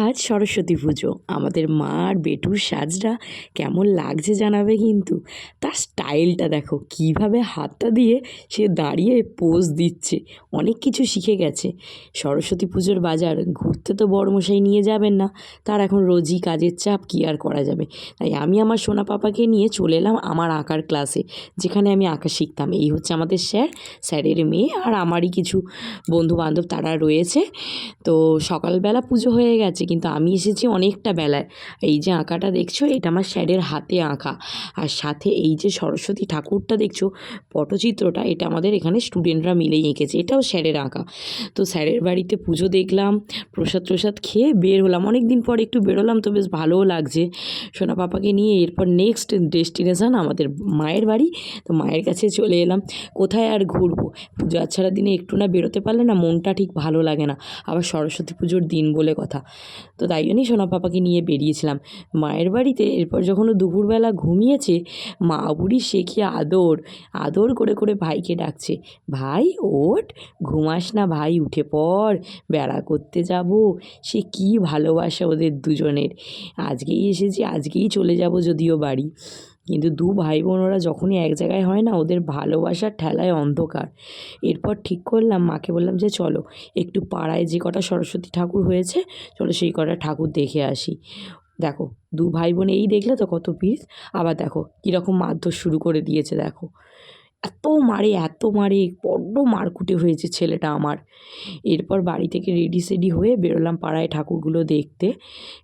আজ সরস্বতী পুজো, আমাদের মা আর বেটুর সাজটা কেমন লাগছে জানাবে কিন্তু। তার স্টাইলটা দেখো, কীভাবে হাতটা দিয়ে সে দাঁড়িয়ে পোজ দিচ্ছে, অনেক কিছু শিখে গেছে। সরস্বতী পুজোর বাজার ঘুরতে তো বড়মশাই নিয়ে যাবেন না, তার এখন রোজই কাজের চাপ, কী আর করা যাবে। তাই আমি আমার সোনা পাপাকে নিয়ে চলে এলাম আমার আঁকার ক্লাসে, যেখানে আমি আঁকা শিখতাম। এই হচ্ছে আমাদের স্যারের মেয়ে আর আমারই কিছু বন্ধু বান্ধব তারা রয়েছে। তো সকালবেলা পুজো হয়ে গেছে, কিন্তু আমি এসেছি অনেকটা বেলায়। এই যে আঁকাটা দেখছো, এটা আমার স্যারের হাতে আঁকা। আর সাথে এই যে সরস্বতী ঠাকুরটা দেখছো, পটচিত্রটা, এটা আমাদের এখানে স্টুডেন্টরা মিলেই এঁকেছে, এটাও স্যারের আঁকা। তো স্যারের বাড়িতে পুজো দেখলাম, প্রসাদ খেয়ে বের হলাম। অনেক দিন পর একটু বেরোলাম, তো বেশ ভালোও লাগছে সোনা পাপাকে নিয়ে। এরপর নেক্সট ডেস্টিনেশন আমাদের মায়ের বাড়ি। তো মায়ের কাছে চলে এলাম। কোথায় আর ঘুরবো, পুজো আচ্ছাড়া দিনে একটু না বেরোতে পারলে না মনটা ঠিক ভালো লাগে না, আবার সরস্বতী পুজোর দিন বলে কথা। তো তাই জন্যই সোনা পাপাকে নিয়ে বেরিয়েছিলাম মায়ের বাড়িতে। এরপর যখন ও দুপুরবেলা ঘুমিয়েছে, মা বুড়ি সে কি আদর আদর করে করে ভাইকে ডাকছে, ভাই ওঠ, ঘুমাস না ভাই, উঠে পড়, বেড়া করতে যাব। সে কি ভালোবাসা ওদের দুজনের। আজকেই এসেছি, আজকেই চলে যাব যদিও বাড়ি, কিন্তু দু ভাই বোন ওরা যখনই এক জায়গায় হয় না, ওদের ভালোবাসার ঠেলায় অন্ধকার। এরপর ঠিক করলাম, মাকে বললাম যে চলো একটু পাড়ায় যে কটা সরস্বতী ঠাকুর হয়েছে, চলো সেই কটা ঠাকুর দেখে আসি। দেখো দু ভাই বোন এই দেখলে তো কত পিস, আবার দেখো কীরকম মারধর শুরু করে দিয়েছে। দেখো এত মারে, বড্ড মারকুটে হয়েছে ছেলেটা আমার। এরপর বাড়ি থেকে রেডি সেডি হয়ে বেরোলাম পাড়ায় ঠাকুরগুলো দেখতে।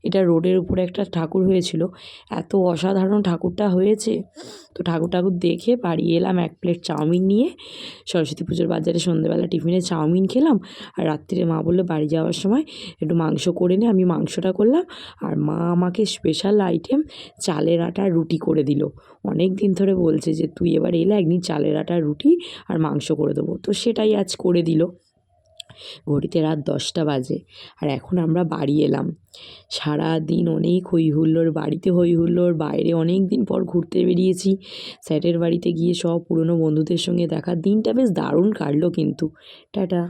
এটা রোডের উপরে একটা ঠাকুর হয়েছিল, এত অসাধারণ ঠাকুরটা হয়েছে। তো ঠাকুর দেখে বাড়ি এলাম এক প্লেট চাউমিন নিয়ে। সরস্বতী পুজোর বাজারে সন্ধ্যেবেলা টিফিনে চাউমিন খেলাম, আর রাত্রিরে মা বললো বাড়ি যাওয়ার সময় একটু মাংস করে নে। আমি মাংসটা করলাম, আর মা আমাকে স্পেশাল আইটেম চালের আটার রুটি করে দিল। অনেক দিন ধরে বলছে যে তুই এবার এলে একদিন চালের আটার রুটি আর মাংস করে দেবো, তো সেটাই আজ করে দিল। ঘড়িতে রাত 10টা বাজে, আর এখন আমরা বাড়ি এলাম। সারাদিন অনেক হই হুল্লোড়, বাড়িতে হই হুল্লোড়, বাইরে অনেক দিন পর ঘুরতে বেরিয়েছি। স্যারের বাড়িতে গিয়ে সব পুরনো বন্ধুদের সঙ্গে দেখা, দিনটা বেশ দারুণ কাটলো কিন্তু। টাটা।